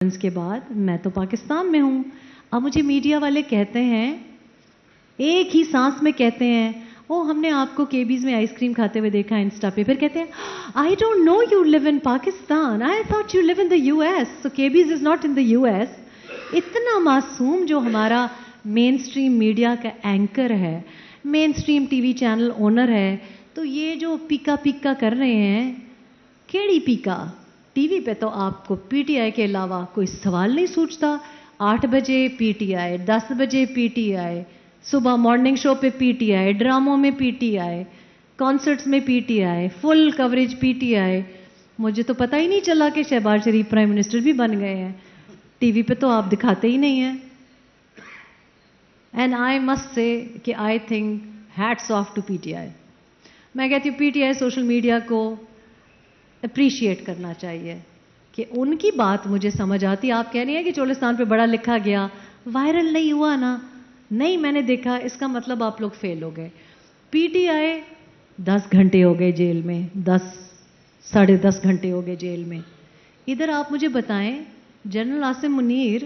کے بعد میں تو پاکستان میں ہوں. اب مجھے میڈیا والے کہتے ہیں ایک ہی سانس میں کہتے ہیں او ہم نے آپ کو کیبیز میں آئس کریم کھاتے ہوئے دیکھا انسٹا پہ, پھر کہتے ہیں I don't know you live in Pakistan, I thought you live in the U S, so cabbies is not in the U S. اتنا معصوم جو ہمارا مین اسٹریم میڈیا کا اینکر ہے, mainstream T V channel owner ہے, تو یہ جو پیکا پیکا کر رہے ہیں, کیڑی پیکا ٹی وی پہ تو آپ کو پی ٹی آئی کے علاوہ کوئی سوال نہیں سوچتا. 8 بجے پی ٹی آئی, 10 بجے پی ٹی آئی, صبح مارننگ شو پہ پی ٹی آئی, ڈراموں میں پی ٹی آئی, کانسرٹس میں P T I, full coverage P T I. مجھے تو پتہ ہی نہیں چلا کہ شہباز شریف پرائم منسٹر بھی بن گئے ہیں. ٹی وی پہ تو آپ دکھاتے ہی نہیں ہیں. اینڈ آئی مسٹ سے کہ I think hats of two P T آئی. میں کہتی ہوں پی ٹی آئی سوشل میڈیا کو اپریشیٹ کرنا چاہیے کہ ان کی بات مجھے سمجھ آتی. آپ کہہ رہی ہیں کہ چولستان پہ بڑا لکھا گیا, وائرل نہیں ہوا نا, نہیں میں نے دیکھا, اس کا مطلب آپ لوگ فیل ہو گئے. پی ٹی آئی 10 گھنٹے ہو گئے جیل میں, 10-10.5 گھنٹے ہو گئے جیل میں. ادھر آپ مجھے بتائیں جنرل عاصم منیر,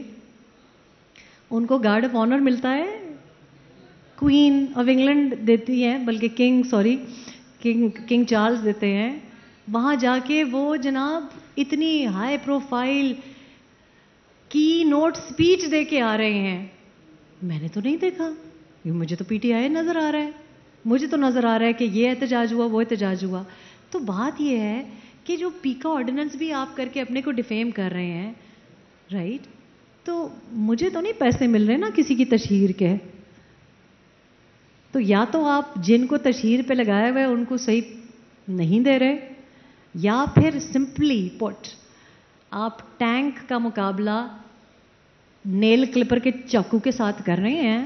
ان کو گارڈ آف آنر ملتا ہے, کوئین آف انگلینڈ دیتی ہیں, بلکہ کنگ چارلز دیتے ہیں. وہاں جا کے وہ جناب اتنی ہائی پروفائل کی نوٹ سپیچ دے کے آ رہے ہیں. میں نے تو نہیں دیکھا, مجھے تو پی ٹی آئی نظر آ رہا ہے, مجھے تو نظر آ رہا ہے کہ یہ احتجاج ہوا, وہ احتجاج ہوا. تو بات یہ ہے کہ جو پیکا آرڈیننس بھی آپ کر کے اپنے کو ڈیفیم کر رہے ہیں, رائٹ, تو مجھے تو نہیں پیسے مل رہے نا کسی کی تشہیر کے. تو یا تو آپ جن کو تشہیر پہ لگایا ہوا ہے ان کو صحیح نہیں دے رہے, یا پھر سمپلی پٹ آپ ٹینک کا مقابلہ نیل کلپر کے چاقو کے ساتھ کر رہے ہیں.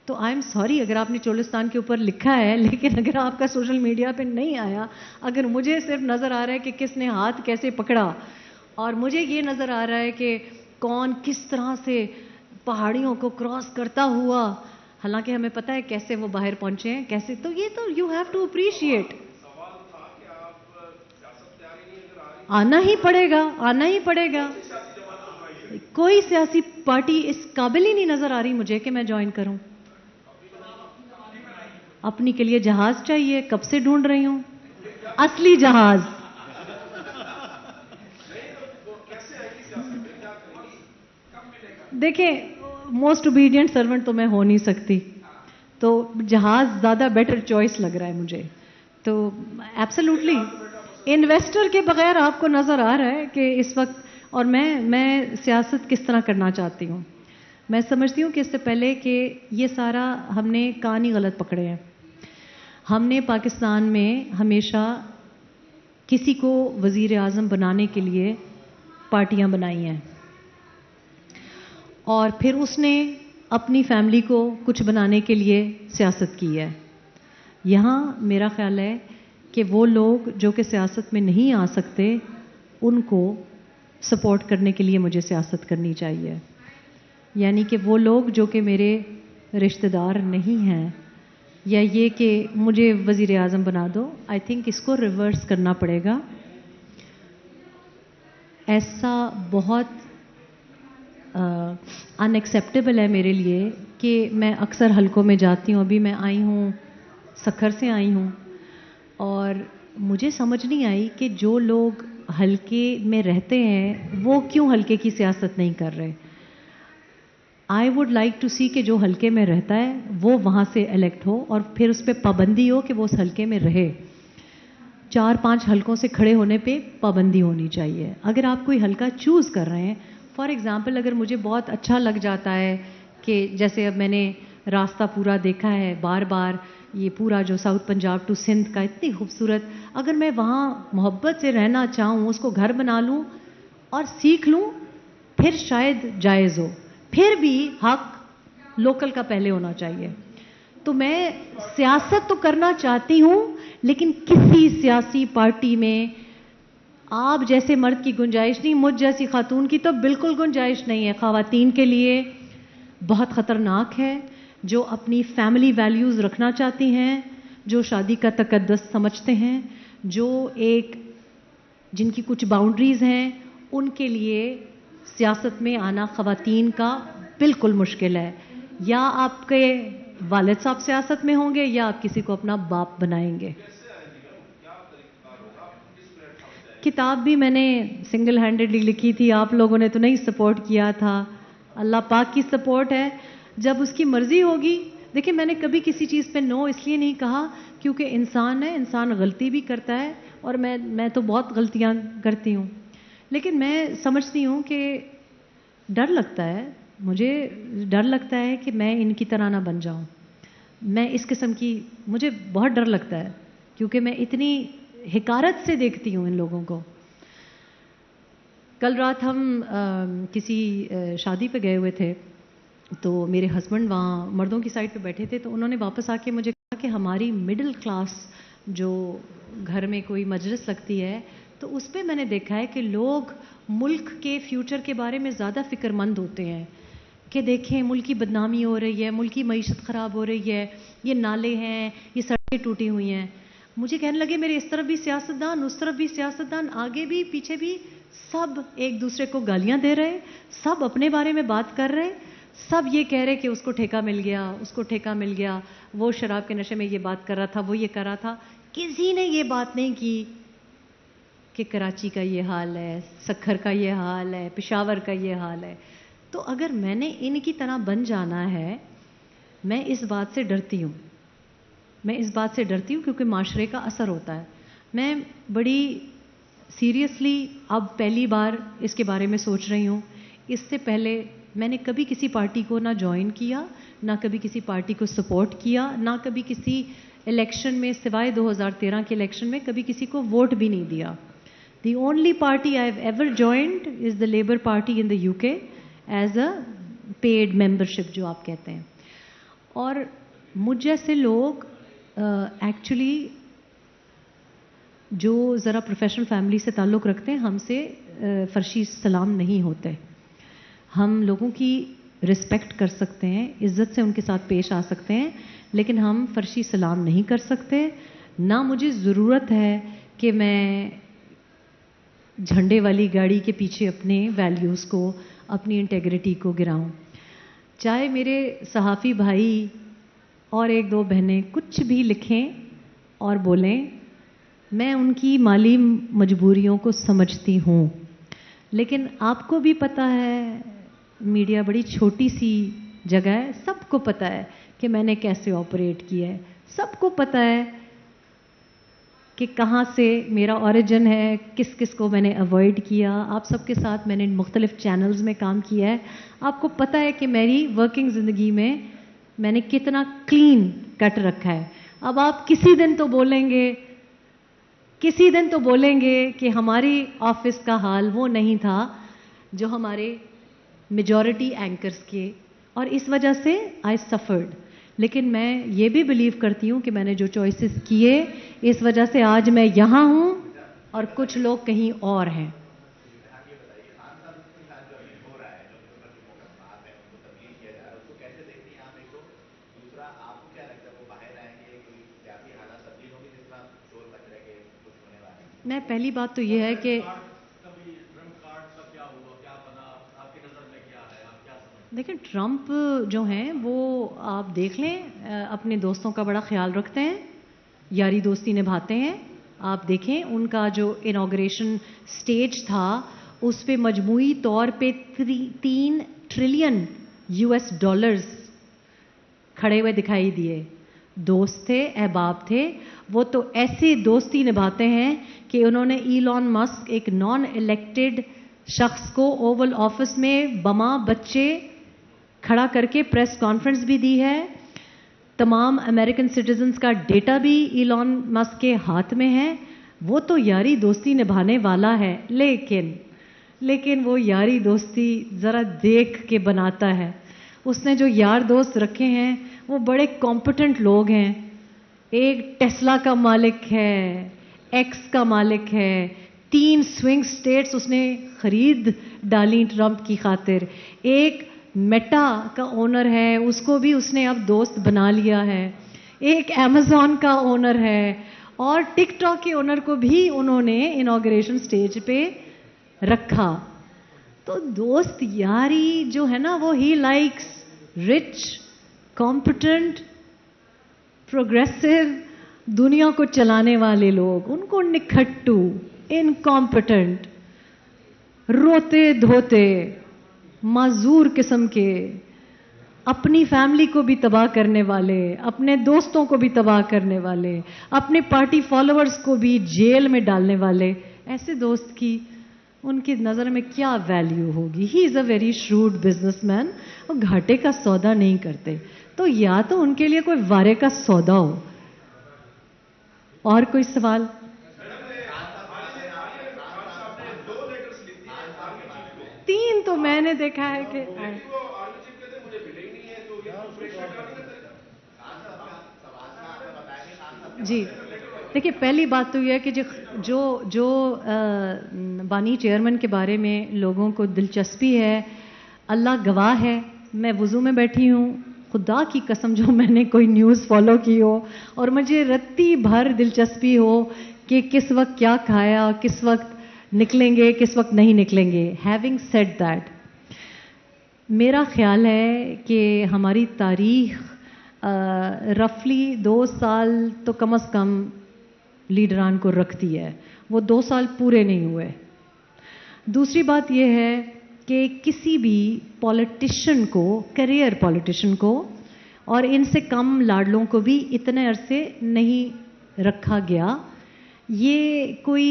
تو آئی ایم سوری اگر آپ نے چولستان کے اوپر لکھا ہے, لیکن اگر آپ کا سوشل میڈیا پہ نہیں آیا, اگر مجھے صرف نظر آ رہا ہے کہ کس نے ہاتھ کیسے پکڑا, اور مجھے یہ نظر آ رہا ہے کہ کون کس طرح سے پہاڑیوں کو کراس کرتا ہوا, حالانکہ ہمیں پتہ ہے کیسے وہ باہر پہنچے ہیں, کیسے, تو یہ تو یو ہیو ٹو اپریشیٹ. آنا ہی پڑے گا, آنا ہی پڑے گا. کوئی سیاسی پارٹی اس قابل ہی نہیں نظر آ رہی مجھے کہ میں جوائن کروں. اپنی کے لیے جہاز چاہیے, کب سے ڈھونڈ رہی ہوں اصلی جہاز. دیکھیں موسٹ اوبیڈینٹ سرونٹ تو میں ہو نہیں سکتی, تو جہاز زیادہ بیٹر چوائس لگ رہا ہے مجھے. تو ایبسلیوٹلی انویسٹر کے بغیر آپ کو نظر آ رہا ہے کہ اس وقت, اور میں سیاست کس طرح کرنا چاہتی ہوں. میں سمجھتی ہوں کہ اس سے پہلے کہ یہ سارا ہم نے کان ہی غلط پکڑے ہیں. ہم نے پاکستان میں ہمیشہ کسی کو وزیر اعظم بنانے کے لیے پارٹیاں بنائی ہیں, اور پھر اس نے اپنی فیملی کو کچھ بنانے کے لیے سیاست کی ہے. یہاں میرا خیال ہے کہ وہ لوگ جو کہ سیاست میں نہیں آ سکتے, ان کو سپورٹ کرنے کے لیے مجھے سیاست کرنی چاہیے. یعنی کہ وہ لوگ جو کہ میرے رشتہ دار نہیں ہیں, یا یہ کہ مجھے وزیر اعظم بنا دو, آئی تھنک اس کو ریورس کرنا پڑے گا. ایسا بہت ان ایکسیپٹیبل ہے میرے لیے کہ میں اکثر حلقوں میں جاتی ہوں. ابھی میں آئی ہوں, سکھر سے آئی ہوں, اور مجھے سمجھ نہیں آئی کہ جو لوگ حلقے میں رہتے ہیں وہ کیوں حلقے کی سیاست نہیں کر رہے. آئی ووڈ لائک ٹو سی کہ جو حلقے میں رہتا ہے وہ وہاں سے الیکٹ ہو, اور پھر اس پہ پابندی ہو کہ وہ اس حلقے میں رہے. 4-5 حلقوں سے کھڑے ہونے پہ پابندی ہونی چاہیے. اگر آپ کوئی حلقہ چوز کر رہے ہیں, فار ایگزامپل اگر مجھے بہت اچھا لگ جاتا ہے کہ جیسے اب میں نے راستہ پورا دیکھا ہے بار بار, یہ پورا جو ساؤتھ پنجاب ٹو سندھ کا اتنی خوبصورت, اگر میں وہاں محبت سے رہنا چاہوں, اس کو گھر بنا لوں اور سیکھ لوں, پھر شاید جائز ہو. پھر بھی حق لوکل کا پہلے ہونا چاہیے. تو میں سیاست تو کرنا چاہتی ہوں, لیکن کسی سیاسی پارٹی میں آپ جیسے مرد کی گنجائش نہیں, مجھ جیسی خاتون کی تو بالکل گنجائش نہیں ہے. خواتین کے لیے بہت خطرناک ہے, جو اپنی فیملی ویلیوز رکھنا چاہتی ہیں, جو شادی کا تقدس سمجھتے ہیں, جو جن کی کچھ باؤنڈریز ہیں, ان کے لیے سیاست میں آنا خواتین کا بالکل مشکل ہے. یا آپ کے والد صاحب سیاست میں ہوں گے یا آپ کسی کو اپنا باپ بنائیں گے. کتاب بھی میں نے سنگل ہینڈڈلی لکھی تھی, آپ لوگوں نے تو نہیں سپورٹ کیا تھا. اللہ پاک کی سپورٹ ہے, جب اس کی مرضی ہوگی. دیکھیں میں نے کبھی کسی چیز پہ نو اس لیے نہیں کہا کیونکہ انسان ہے, انسان غلطی بھی کرتا ہے, اور میں تو بہت غلطیاں کرتی ہوں. لیکن میں سمجھتی ہوں کہ ڈر لگتا ہے, مجھے ڈر لگتا ہے کہ میں ان کی طرح نہ بن جاؤں. میں اس قسم کی, مجھے بہت ڈر لگتا ہے کیونکہ میں اتنی حقارت سے دیکھتی ہوں ان لوگوں کو. کل رات ہم کسی شادی پہ گئے ہوئے تھے, تو میرے ہسبینڈ وہاں مردوں کی سائڈ پہ بیٹھے تھے, تو انہوں نے واپس آ کے مجھے کہا کہ ہماری مڈل کلاس جو گھر میں کوئی مجلس لگتی ہے تو اس پہ میں نے دیکھا ہے کہ لوگ ملک کے فیوچر کے بارے میں زیادہ فکر مند ہوتے ہیں کہ دیکھیں ملک کی بدنامی ہو رہی ہے, ملک کی معیشت خراب ہو رہی ہے, یہ نالے ہیں, یہ سڑکیں ٹوٹی ہوئی ہیں. مجھے کہنے لگے میرے اس طرف بھی سیاستدان, اس طرف بھی سیاستدان, آگے بھی پیچھے بھی, سب ایک دوسرے کو گالیاں دے رہے, سب اپنے بارے میں بات کر رہے, سب یہ کہہ رہے کہ اس کو ٹھیکہ مل گیا, اس کو ٹھیکہ مل گیا, وہ شراب کے نشے میں یہ بات کر رہا تھا, وہ یہ کر رہا تھا. کسی نے یہ بات نہیں کی کہ کراچی کا یہ حال ہے, سکھر کا یہ حال ہے, پشاور کا یہ حال ہے. تو اگر میں نے ان کی طرح بن جانا ہے, میں اس بات سے ڈرتی ہوں, میں اس بات سے ڈرتی ہوں کیونکہ معاشرے کا اثر ہوتا ہے. میں بڑی سیریسلی اب پہلی بار اس کے بارے میں سوچ رہی ہوں. اس سے پہلے میں نے کبھی کسی پارٹی کو نہ جوائن کیا, نہ کبھی کسی پارٹی کو سپورٹ کیا, نہ کبھی کسی الیکشن میں سوائے 2013 کے الیکشن میں کبھی کسی کو ووٹ بھی نہیں دیا. The only party I've ever joined is the Labour Party in the UK as a paid membership جو آپ کہتے ہیں. اور مجھ جیسے لوگ ایکچولی جو ذرا پروفیشنل فیملی سے تعلق رکھتے ہیں, ہم سے فرشی سلام نہیں ہوتے. ہم لوگوں کی رسپیکٹ کر سکتے ہیں, عزت سے ان کے ساتھ پیش آ سکتے ہیں, لیکن ہم فرشی سلام نہیں کر سکتے. نہ مجھے ضرورت ہے کہ میں جھنڈے والی گاڑی کے پیچھے اپنے ویلیوز کو, اپنی انٹیگریٹی کو گراؤں. چاہے میرے صحافی بھائی اور ایک دو بہنیں کچھ بھی لکھیں اور بولیں, میں ان کی مالی مجبوریوں کو سمجھتی ہوں. لیکن آپ کو بھی پتہ ہے میڈیا بڑی چھوٹی سی جگہ ہے, سب کو پتہ ہے کہ میں نے کیسے آپریٹ کیا ہے, سب کو پتہ ہے کہ کہاں سے میرا اوریجن ہے, کس کس کو میں نے اوائڈ کیا. آپ سب کے ساتھ میں نے مختلف چینلز میں کام کیا ہے, آپ کو پتہ ہے کہ میری ورکنگ زندگی میں نے کتنا کلین کٹ رکھا ہے. اب آپ کسی دن تو بولیں گے کہ ہماری آفس کا حال وہ نہیں تھا جو ہمارے میجورٹی اینکرز کے, اور اس وجہ سے آئی سفرڈ. لیکن میں یہ بھی بلیو کرتی ہوں کہ میں نے جو چوائسز کیے اس وجہ سے آج میں یہاں ہوں اور کچھ لوگ کہیں اور ہیں. میں پہلی بات تو یہ ہے کہ دیکھیں ٹرمپ جو ہیں وہ آپ دیکھ لیں اپنے دوستوں کا بڑا خیال رکھتے ہیں, یاری دوستی نبھاتے ہیں. آپ دیکھیں ان کا جو انوگریشن سٹیج تھا اس پہ مجموعی طور پہ 3 ٹریلین US ڈالرز کھڑے ہوئے دکھائی دیے. دوست تھے, احباب تھے, وہ تو ایسی دوستی نبھاتے ہیں کہ انہوں نے ایلون مسک ایک نان الیکٹڈ شخص کو اوول آفس میں بما بچے کھڑا کر کے پریس کانفرنس بھی دی ہے. تمام امریکن سٹیزنز کا ڈیٹا بھی ایلون مسک کے ہاتھ میں ہے. وہ تو یاری دوستی نبھانے والا ہے, لیکن وہ یاری دوستی ذرا دیکھ کے بناتا ہے. اس نے جو یار دوست رکھے ہیں وہ بڑے کمپٹنٹ لوگ ہیں. ایک ٹیسلا کا مالک ہے, ایکس کا مالک ہے, 3 سوئنگ سٹیٹس اس نے خرید ڈالی ٹرمپ کی خاطر. ایک میٹا کا اونر ہے, اس کو بھی اس نے اب دوست بنا لیا ہے. ایک ایمیزون کا اونر ہے, اور ٹک ٹاک کے اونر کو بھی انہوں نے انوگریشن سٹیج پہ رکھا. تو دوست یاری جو ہے نا وہ he likes rich competent progressive دنیا کو چلانے والے لوگ. ان کو نکھٹو انکمپٹنٹ روتے دھوتے معذور قسم کے اپنی فیملی کو بھی تباہ کرنے والے, اپنے دوستوں کو بھی تباہ کرنے والے, اپنے پارٹی فالوورز کو بھی جیل میں ڈالنے والے, ایسے دوست کی ان کی نظر میں کیا ویلیو ہوگی؟ ہی از اے ویری شروڈ بزنس مین. وہ گھاٹے کا سودا نہیں کرتے. تو یا تو ان کے لیے کوئی وارے کا سودا ہو. اور کوئی سوال؟ تین تو میں نے دیکھا ہے کہ جی دیکھیے, پہلی بات تو یہ ہے کہ جو بانی چیئرمین کے بارے میں لوگوں کو دلچسپی ہے, اللہ گواہ ہے, میں وضو میں بیٹھی ہوں, خدا کی قسم جو میں نے کوئی نیوز فالو کی ہو اور مجھے رتی بھر دلچسپی ہو کہ کس وقت کیا کھایا, کس وقت نکلیں گے, کس وقت نہیں نکلیں گے. ہیونگ سیڈ دیٹ, میرا خیال ہے کہ ہماری تاریخ رفلی 2 سال تو کم از کم لیڈران کو رکھتی ہے. وہ 2 سال پورے نہیں ہوئے. دوسری بات یہ ہے کہ کسی بھی پولیٹیشین کو, کیریئر پولیٹیشین کو, اور ان سے کم لاڈلوں کو بھی اتنے عرصے نہیں رکھا گیا. یہ کوئی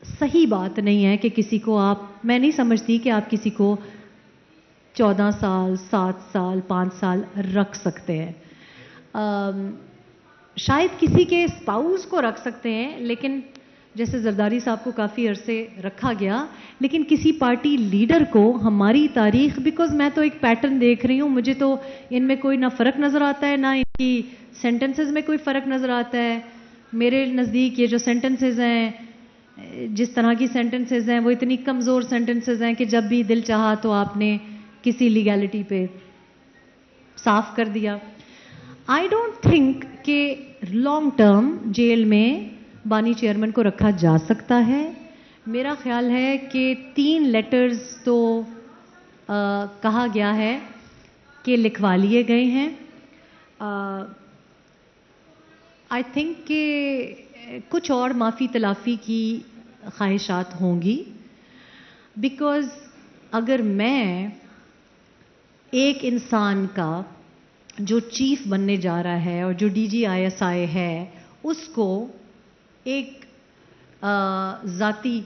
صحیح بات نہیں ہے کہ کسی کو میں نہیں سمجھتی کہ آپ کسی کو 14 سال 7 سال 5 سال رکھ سکتے ہیں. شاید کسی کے اسپاؤس کو رکھ سکتے ہیں, لیکن جیسے زرداری صاحب کو کافی عرصے رکھا گیا, لیکن کسی پارٹی لیڈر کو ہماری تاریخ, بیکاز میں تو ایک پیٹرن دیکھ رہی ہوں, مجھے تو ان میں کوئی نہ فرق نظر آتا ہے, نہ ان کی سینٹنسز میں کوئی فرق نظر آتا ہے. میرے نزدیک یہ جو سینٹنسز ہیں, جس طرح کی سینٹنسز ہیں, وہ اتنی کمزور سینٹنسز ہیں کہ جب بھی دل چاہا تو آپ نے کسی لیگیلٹی پہ صاف کر دیا. آئی ڈونٹ تھنک کہ لانگ ٹرم جیل میں بانی چیئرمین کو رکھا جا سکتا ہے. میرا خیال ہے کہ 3 لیٹرز تو کہا گیا ہے کہ لکھوا لیے گئے ہیں. آئی تھنک کہ کچھ اور معافی تلافی کی خواہشات ہوں گی, بیکاز اگر میں ایک انسان کا جو چیف بننے جا رہا ہے اور جو D G I S I ہے, اس کو ایک ذاتی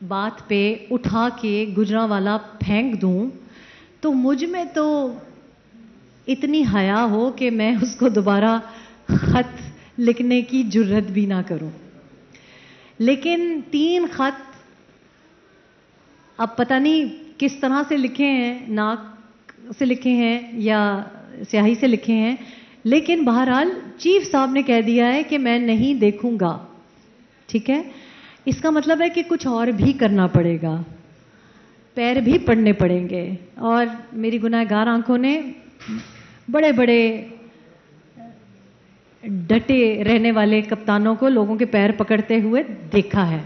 بات پہ اٹھا کے گجرانوالا پھینک دوں, تو مجھ میں تو اتنی حیا ہو کہ میں اس کو دوبارہ خط لکھنے کی جرت بھی نہ کروں. لیکن 3 خط اب پتہ نہیں کس طرح سے لکھے ہیں, ناک سے لکھے ہیں یا سیاہی سے لکھے ہیں, لیکن بہرحال چیف صاحب نے کہہ دیا ہے کہ میں نہیں دیکھوں گا. ٹھیک ہے, اس کا مطلب ہے کہ کچھ اور بھی کرنا پڑے گا, پیر بھی پڑنے پڑیں گے. اور میری گناہ گار آنکھوں نے بڑے بڑے ڈٹے رہنے والے کپتانوں کو لوگوں کے پیر پکڑتے ہوئے دیکھا ہے.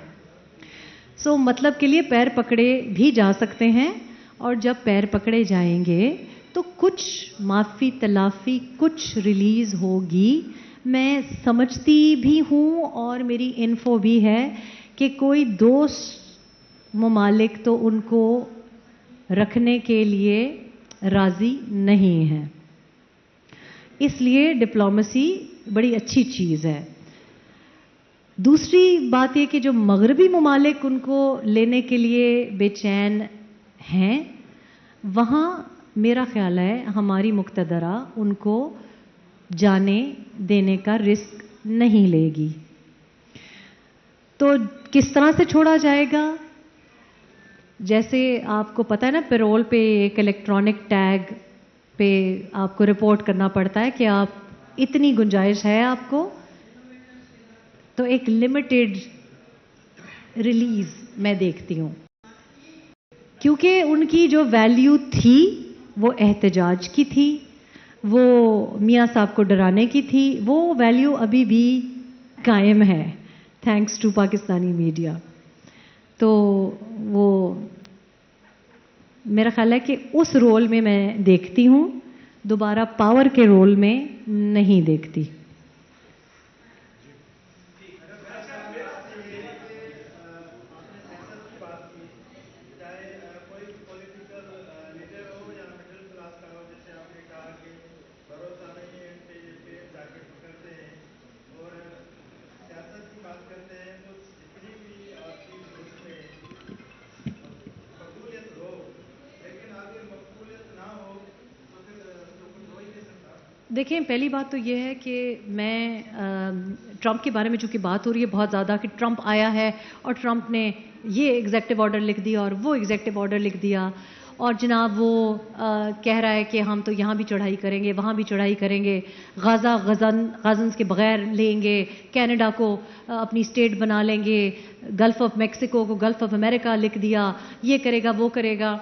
سو مطلب کے لیے پیر پکڑے بھی جا سکتے ہیں, اور جب پیر پکڑے جائیں گے تو کچھ معافی تلافی, کچھ ریلیز ہوگی. میں سمجھتی بھی ہوں اور میری انفو بھی ہے کہ کوئی 2 ممالک تو ان کو رکھنے کے لیے راضی نہیں ہیں. اس لیے ڈپلومیسی بڑی اچھی چیز ہے. دوسری بات یہ کہ جو مغربی ممالک ان کو لینے کے لیے بے چین ہیں, وہاں میرا خیال ہے ہماری مقتدرہ ان کو جانے دینے کا رسک نہیں لے گی. تو کس طرح سے چھوڑا جائے گا؟ جیسے آپ کو پتہ ہے نا, پیرول پہ ایک الیکٹرانک ٹیگ پہ آپ کو رپورٹ کرنا پڑتا ہے کہ آپ اتنی گنجائش ہے آپ کو, تو ایک لمیٹڈ ریلیز میں دیکھتی ہوں. کیونکہ ان کی جو ویلیو تھی وہ احتجاج کی تھی, وہ میاں صاحب کو ڈرانے کی تھی, وہ ویلیو ابھی بھی قائم ہے تھینکس ٹو پاکستانی میڈیا. تو وہ میرا خیال ہے کہ اس رول میں میں دیکھتی ہوں, دوبارہ پاور کے رول میں نہیں دیکھتی. دیکھیں, پہلی بات تو یہ ہے کہ میں ٹرمپ کے بارے میں چونکہ بات ہو رہی ہے بہت زیادہ کہ ٹرمپ آیا ہے اور ٹرمپ نے یہ ایگزیکٹو آرڈر لکھ دیا اور وہ ایگزیکٹو آرڈر لکھ دیا, اور جناب وہ کہہ رہا ہے کہ ہم تو یہاں بھی چڑھائی کریں گے, وہاں بھی چڑھائی کریں گے, غازنز کے بغیر لیں گے, کینیڈا کو اپنی اسٹیٹ بنا لیں گے, گلف آف میکسیکو کو گلف آف امریکہ لکھ دیا, یہ کرے گا وہ کرے گا,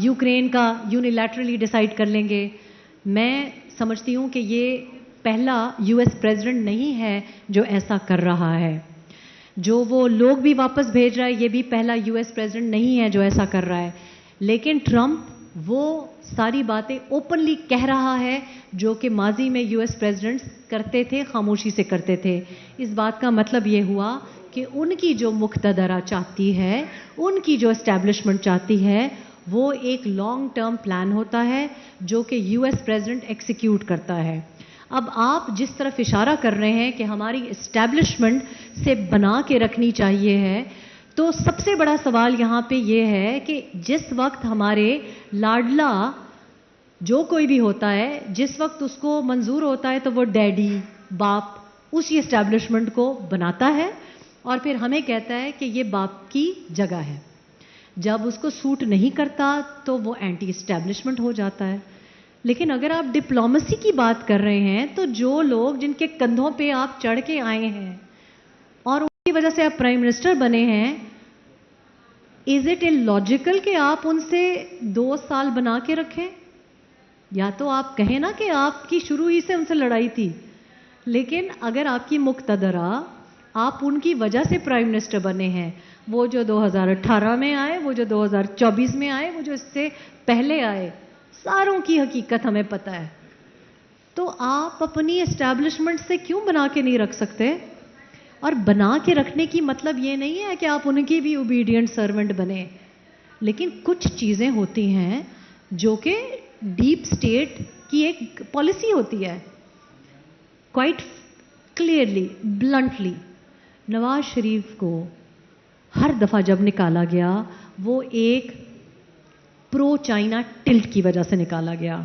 یوکرین کا یونیلیٹرلی ڈیسائیڈ کر لیں گے. میں سمجھتی ہوں کہ یہ پہلا یو ایس پریزیڈنٹ نہیں ہے جو ایسا کر رہا ہے. جو وہ لوگ بھی واپس بھیج رہا ہے یہ بھی پہلا یو ایس پریزیڈنٹ نہیں ہے جو ایسا کر رہا ہے. لیکن ٹرمپ وہ ساری باتیں اوپنلی کہہ رہا ہے جو کہ ماضی میں یو ایس پریزیڈنٹس کرتے تھے, خاموشی سے کرتے تھے. اس بات کا مطلب یہ ہوا کہ ان کی جو مقتدرہ چاہتی ہے, ان کی جو اسٹیبلشمنٹ چاہتی ہے, وہ ایک لانگ ٹرم پلان ہوتا ہے جو کہ یو ایس پریزیڈنٹ ایکسیکیوٹ کرتا ہے. اب آپ جس طرف اشارہ کر رہے ہیں کہ ہماری اسٹیبلشمنٹ سے بنا کے رکھنی چاہیے ہے, تو سب سے بڑا سوال یہاں پہ یہ ہے کہ جس وقت ہمارے لاڈلا جو کوئی بھی ہوتا ہے, جس وقت اس کو منظور ہوتا ہے تو وہ ڈیڈی باپ اسی اسٹیبلشمنٹ کو بناتا ہے اور پھر ہمیں کہتا ہے کہ یہ باپ کی جگہ ہے. جب اس کو سوٹ نہیں کرتا تو وہ اینٹی اسٹیبلشمنٹ ہو جاتا ہے. لیکن اگر آپ ڈپلومیسی کی بات کر رہے ہیں تو جو لوگ جن کے کندھوں پہ آپ چڑھ کے آئے ہیں اور ان کی وجہ سے آپ پرائم منسٹر بنے ہیں, از اٹ illogical کہ آپ ان سے 2 سال بنا کے رکھیں؟ یا تو آپ کہیں نا کہ آپ کی شروع ہی سے ان سے لڑائی تھی, لیکن اگر آپ کی مقتدرہ آپ ان کی وجہ سے پرائم منسٹر بنے ہیں, وہ جو 2018 میں آئے, وہ جو 2024 میں آئے, وہ جو اس سے پہلے آئے, ساروں کی حقیقت ہمیں پتہ ہے, تو آپ اپنی اسٹیبلشمنٹ سے کیوں بنا کے نہیں رکھ سکتے؟ اور بنا کے رکھنے کی مطلب یہ نہیں ہے کہ آپ ان کی بھی اوبیڈینٹ سرونٹ بنے, لیکن کچھ چیزیں ہوتی ہیں جو کہ ڈیپ اسٹیٹ کی ایک پالیسی ہوتی ہے. Quite clearly, bluntly, Nawaz Sharif کو ہر دفعہ جب نکالا گیا وہ ایک پرو چائنا ٹلٹ کی وجہ سے نکالا گیا.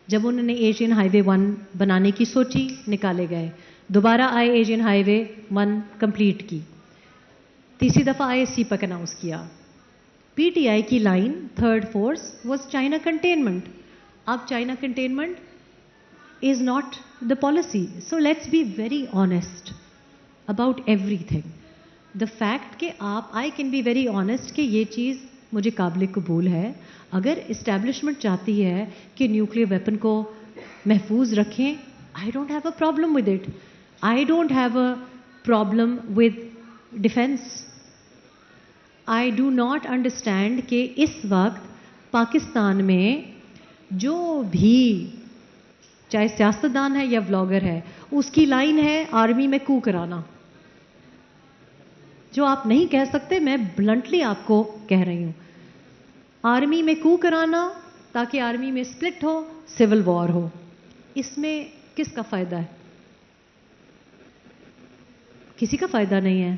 جب انہوں نے ایشین ہائی وے 1 بنانے کی سوچی, نکالے گئے. دوبارہ آئے ایشین ہائی وے 1 کمپلیٹ کی. تیسری دفعہ آئے سی پیک اناؤنس کیا. پی ٹی آئی کی line third force was China containment. اب China containment is not the policy. So let's be very honest about everything. The fact کہ آپ, I can be very honest کہ یہ چیز مجھے قابل قبول ہے. اگر اسٹیبلشمنٹ چاہتی ہے کہ نیوکلیئر ویپن کو محفوظ رکھیں, I don't have a problem with it. I don't have a problem with defence. I do not understand کہ اس وقت پاکستان میں جو بھی چاہے سیاستدان ہے یا بلاگر ہے, اس کی لائن ہے آرمی میں کو کرانا. جو آپ نہیں کہہ سکتے, میں بلنٹلی آپ کو کہہ رہی ہوں, آرمی میں کو کرانا تاکہ آرمی میں سپلٹ ہو, سول وار ہو. اس میں کس کا فائدہ ہے؟ کسی کا فائدہ نہیں ہے.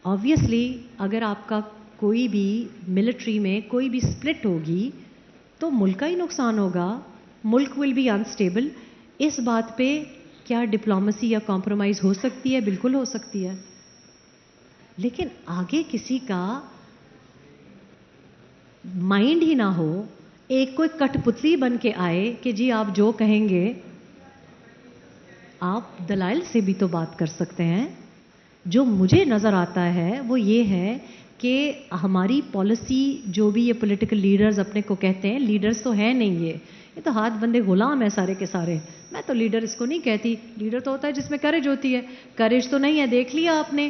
آبویسلی اگر آپ کا کوئی بھی ملٹری میں کوئی بھی سپلٹ ہوگی تو ملک کا ہی نقصان ہوگا. ملک ول بی انسٹیبل. اس بات پہ کیا ڈپلومیسی یا کمپرومائز ہو سکتی ہے؟ بالکل ہو سکتی ہے. لیکن آگے کسی کا مائنڈ ہی نہ ہو, ایک کوئی کٹ پتلی بن کے آئے کہ جی آپ جو کہیں گے. آپ دلائل سے بھی تو بات کر سکتے ہیں. جو مجھے نظر آتا ہے وہ یہ ہے کہ ہماری پالیسی, جو بھی یہ پولیٹیکل لیڈرز اپنے کو کہتے ہیں, لیڈرز تو ہیں نہیں, یہ تو ہاتھ بندے غلام ہیں سارے کے سارے. میں تو لیڈر اس کو نہیں کہتی. لیڈر تو ہوتا ہے جس میں کریج ہوتی ہے. کریج تو نہیں ہے, دیکھ لیا آپ نے.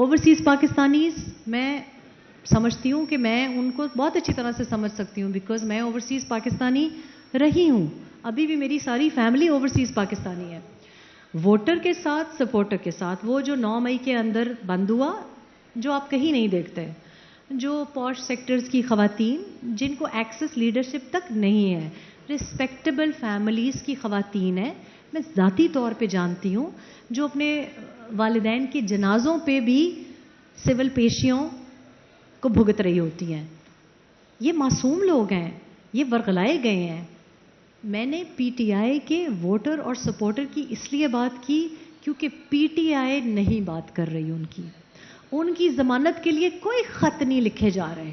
اوورسیز پاکستانیز میں سمجھتی ہوں کہ میں ان کو بہت اچھی طرح سے سمجھ سکتی ہوں بیکاز میں اوورسیز پاکستانی رہی ہوں. ابھی بھی میری ساری فیملی اوورسیز پاکستانی ہے. ووٹر کے ساتھ سپورٹر کے ساتھ وہ جو 9 مئی کے اندر بند ہوا جو آپ کہیں نہیں دیکھتے, جو پوش سیکٹرز کی خواتین جن کو ایکسس لیڈرشپ تک نہیں ہے, رسپیکٹیبل فیملیز کی خواتین ہیں, میں ذاتی طور پہ جانتی ہوں, جو اپنے والدین کے جنازوں پہ بھی سول پیشیوں کو بھگت رہی ہوتی ہیں. یہ معصوم لوگ ہیں, یہ ورغلائے گئے ہیں. میں نے پی ٹی آئی کے ووٹر اور سپورٹر کی اس لیے بات کی کیونکہ پی ٹی آئی نہیں بات کر رہی ان کی ضمانت کے لیے کوئی خط نہیں لکھے جا رہے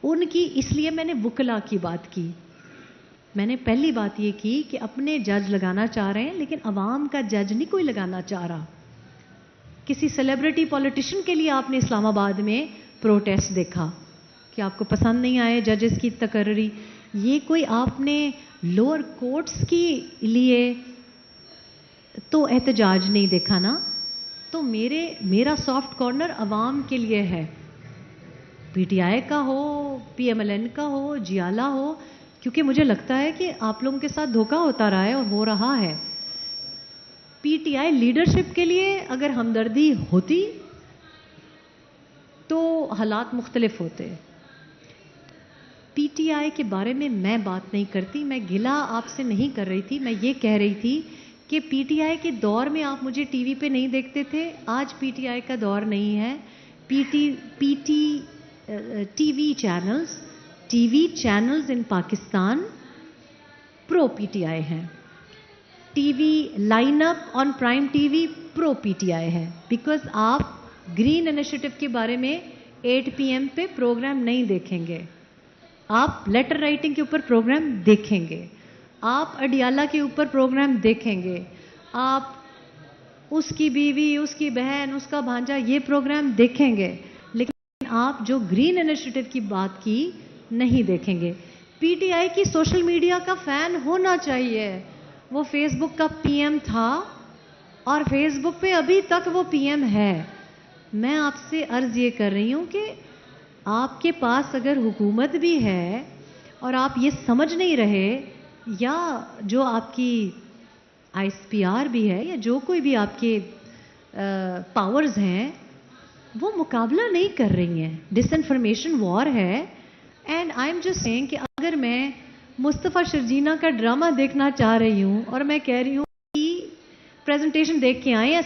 ان کی, اس لیے میں نے وکلا کی بات کی. میں نے پہلی بات یہ کی کہ اپنے جج لگانا چاہ رہے ہیں لیکن عوام کا جج نہیں کوئی لگانا چاہ رہا. کسی سیلیبریٹی پولیٹیشین کے لیے آپ نے اسلام آباد میں پروٹیسٹ دیکھا کہ آپ کو پسند نہیں آئے ججز کی تقرری. یہ کوئی آپ نے لوور کورٹس کے لیے تو احتجاج نہیں دیکھا نا. تو میرا سافٹ کارنر عوام کے لیے ہے, پی ٹی آئی کا ہو, پی ایم ایل این کا ہو, جیالہ ہو, کیونکہ مجھے لگتا ہے کہ آپ لوگوں کے ساتھ دھوکہ ہوتا رہا ہے اور ہو رہا ہے. پی ٹی آئی لیڈرشپ کے لیے اگر ہمدردی ہوتی تو حالات مختلف ہوتے. پی ٹی آئی کے بارے میں بات نہیں کرتی, میں گلہ آپ سے نہیں کر رہی تھی, میں یہ کہہ رہی تھی کہ پی ٹی آئی کے دور میں آپ مجھے ٹی وی پہ نہیں دیکھتے تھے, آج پی ٹی آئی کا دور نہیں ہے. T V channels in Pakistan pro P T I ہیں. T V line up on prime T V pro P T I ہے بیکاز آپ گرین انیشیٹو کے بارے میں 8 PM پہ پروگرام نہیں دیکھیں گے, آپ لیٹر رائٹنگ کے اوپر پروگرام دیکھیں گے, آپ اڈیالہ کے اوپر پروگرام دیکھیں گے, آپ اس کی بیوی, اس کی بہن, اس کا بھانجا یہ پروگرام دیکھیں گے, لیکن آپ جو گرین انیشیٹو کی بات کی نہیں دیکھیں گے. پی ٹی آئی کی سوشل میڈیا کا فین ہونا چاہیے. وہ فیس بک کا پی ایم تھا اور فیس بک پہ ابھی تک وہ پی ایم ہے. میں آپ سے عرض یہ کر رہی ہوں کہ آپ کے پاس اگر حکومت بھی ہے اور آپ یہ سمجھ نہیں رہے, یا جو آپ کی آئی ایس پی آر بھی ہے یا جو کوئی بھی آپ کے پاورز ہیں وہ مقابلہ نہیں کر رہی ہیں, ڈس انفارمیشن وار ہے. And I am just seeing کہ اگر میں مصطفیٰ شرجینا کا ڈرامہ دیکھنا چاہ رہی ہوں اور میں کہہ رہی ہوں کہ پریزنٹیشن دیکھ کے آئیں یا